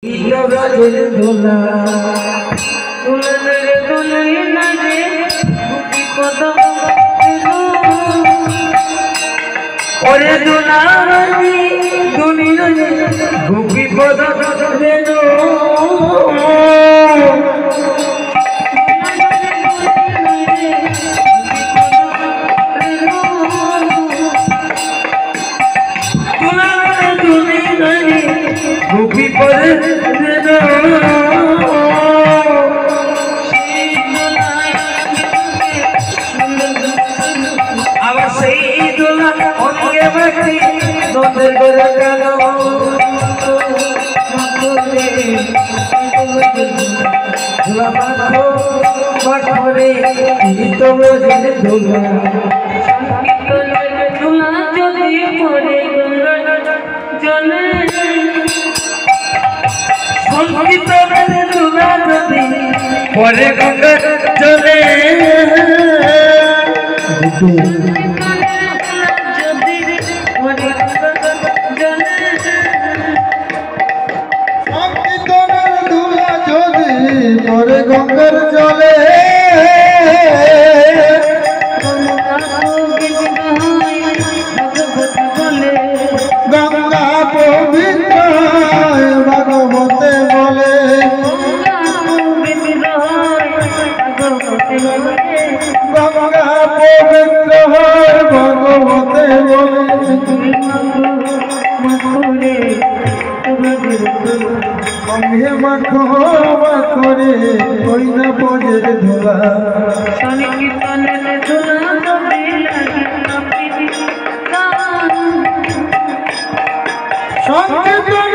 ধুলা ওরে দুলারি দুনিয়া গুপি পদ দেনো গুপি পদ দেনো আবার সেই দোলা অনেকে বাকি নদের করে গেল ধুলা মাখো মাখরে তো বোঝে ধুলা ধুলা যদি পরে জলে সংগীত ধুলা যদি পরে গঙ্গা জলে পরে গঙ্গার জলে গঙ্গা পবিত্র ভাগবতে বলে গঙ্গা পবিত্র ভাগবতে বলে অঙ্গে মাখো মাখরে ওই না বোঝের ধোলা সংকীর্তনের